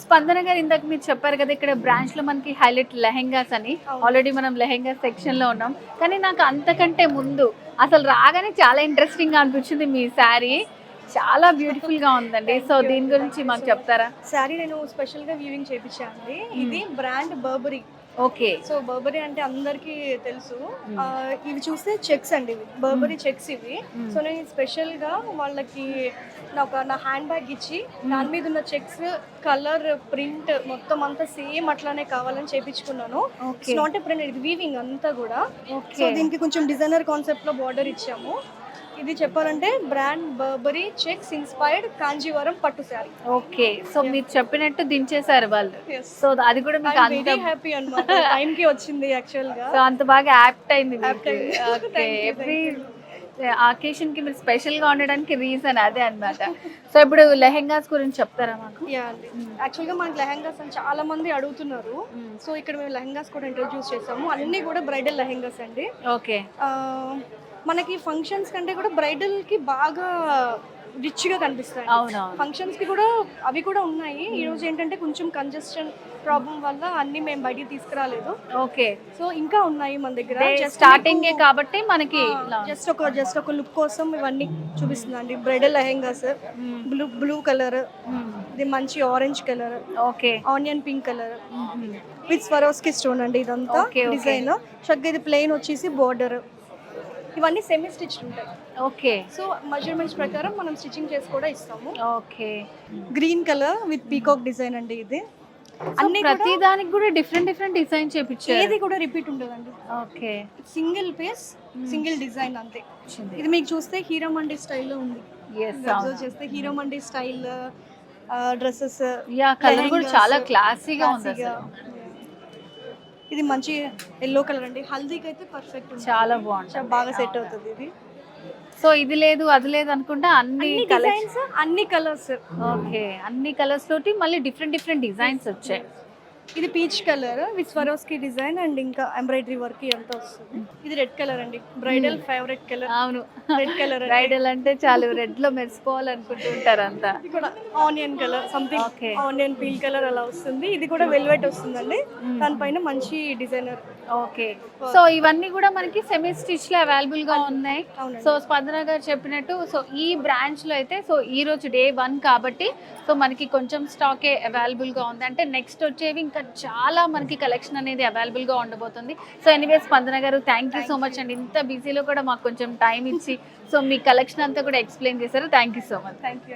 స్పందన గారు ఇందాక మీరు చెప్పారు కదా ఇక్కడ బ్రాంచ్ లో మనకి హైలైట్ లెహెంగాస్ అని. ఆల్రెడీ మనం లెహెంగా సెక్షన్ లో ఉన్నాం, కానీ నాకు అంతకంటే ముందు అసలు రాగానే చాలా ఇంట్రెస్టింగ్ గా అనిపించింది మీ శారీ. చాలా బ్యూటిఫుల్ గా ఉందండి. సో దీని గురించి మాకు చెప్తారా? శారీ నేను స్పెషల్ గా వీవింగ్ చేయించాను. ఇది brand Burberry. Okay. So Burberry అంటే అందరికీ తెలుసు. ఇవి చూస్తే చెక్స్ అండి, ఇవి బర్బరీ చెక్స్ ఇవి. సో నేను స్పెషల్ గా వాళ్ళకి నా హ్యాండ్ బ్యాగ్ ఇచ్చి దాని మీద ఉన్న చెక్స్ కలర్ ప్రింట్ మొత్తం అంతా సేమ్ అట్లానే కావాలని చేపించుకున్నాను. నాట్ ఏ ప్రింట్, ఇది వీవింగ్ అంతా కూడా. సో దీనికి కొంచెం డిజైనర్ కాన్సెప్ట్ లో బార్డర్ ఇచ్చాము. ఇది చెప్పాలంటే brand Burberry checks inspired Kanjeevaram పట్టు శారీ. ఓకే. సో మీరు చెప్పినట్టు దించేశారు వాళ్ళు. సో అది కూడా మీకు అంత హ్యాపీ అన్నమాట. టైం కి వచ్చింది యాక్చువల్ గా. సో అంత బాగా యాప్ట్ అయింది మీకు. ఓకే. ఎవ్రీ అకేషన్ కి మీరు స్పెషల్ గా ఉండడానికి రీజన్ అదే అన్నమాట. సో ఇప్పుడు లెహెంగాస్ గురించి చెప్తారా మాకు? యాక్చువల్ గా మనకి లెహెంగాస్ అని చాలా మంది అడుగుతున్నారు. సో ఇక్కడ మేము లెహెంగాస్ కూడా ఇంట్రొడ్యూస్ చేసాము. అన్ని కూడా బ్రైడల్ లెహెంగాస్ అండి. ఓకే. మనకి ఫంక్షన్స్ కంటే కూడా బ్రైడల్ కి బాగా రిచ్ గా కనిపిస్తాయి. ఫంక్షన్స్ కి కూడా అవి కూడా ఉన్నాయి. ఈ రోజు ఏంటంటే కొంచెం కంజెస్షన్ ప్రాబ్లం వల్ల అన్ని మేము బయటికి తీసుకురాలేదు. ఓకే. సో ఇంకా ఉన్నాయి మన దగ్గర. స్టార్టింగ్ కాబట్టి మనకి జస్ట్ ఒక లుక్ కోసం ఇవన్నీ చూపిస్తుందండి. బ్రైడల్ లెహెంగాస్ బ్లూ కలర్, ఇది మంచి orange colour, okay, onion pink colour with Swarovski stone అండి. ఇదంతా డిజైన్. చక్కగా ఇది ప్లెయిన్ వచ్చేసి బోర్డర్. ఇవన్నీ సెమీ స్టిచ్ ఉంటాయి. ఓకే. సో మెజర్మెంట్స్ ప్రకారం మనం స్టిచ్చింగ్ చేసి కూడా ఇస్తాము. Okay. Green colour with peacock design అండి. ఇది అన్ని ప్రతి దానికి కూడా డిఫరెంట్ డిజైన్ చేపించారు. ఏది కూడా రిపీట్ ఉండదండి. Okay. Single piece single design అంతే. ఇది మీకు చూస్తే హీరో మండి స్టైల్లో ఉంది. చేస్తే Heeramandi style dresses. Colour కూడా చాలా క్లాసీగా ఉంది. ఇది మంచి ఎల్లో కలర్ అండి. హల్దీకి అయితే పర్ఫెక్ట్, చాలా బాగుంది, బాగా సెట్ అవుతుంది ఇది. సో ఇది లేదు అది లేదు అనుకుంటా అన్ని డిజైన్స్ అన్ని కలర్స్. ఓకే. అన్ని కలర్స్ తోటి మళ్ళీ డిఫరెంట్ డిజైన్స్ వచ్చాయి. ఇది peach colour with Swarovski design and ఇంకా ఎంబ్రాయిడరీ వర్క్ అంతా వస్తుంది. ఇది రెడ్ కలర్ అండి, బ్రైడల్ ఫేవరెట్ కలర్. అవును, రెడ్ కలర్. బ్రైడల్ అంటే చాలు రెడ్ లో మెరిసిపోవాలనుకుంటూ ఉంటారు అంతా. ఇది కూడా onion colour something, onion peel colour అలా వస్తుంది. ఇది కూడా వెల్వెట్ వస్తుందండి, దానిపైన మంచి డిజైనర్. ఓకే. సో ఇవన్నీ కూడా మనకి సెమీ స్టిచ్ లో అవైలబుల్ గా ఉన్నాయి. సో స్పందన గారు చెప్పినట్టు సో ఈ బ్రాంచ్ లో అయితే సో ఈ రోజు డే 1 కాబట్టి సో మనకి కొంచెం స్టాకే అవైలబుల్ గా ఉంది. అంటే నెక్స్ట్ వచ్చేవి ఇంకా చాలా మనకి కలెక్షన్ అనేది అవైలబుల్ గా ఉండబోతుంది. సో ఎనీవే స్పందన గారు థ్యాంక్ యూ సో మచ్ అండి. ఇంత బిజీలో కూడా మాకు కొంచెం టైం ఇచ్చి సో మీ కలెక్షన్ అంతా కూడా ఎక్స్ప్లెయిన్ చేశారు. Thank you so much. Thank you.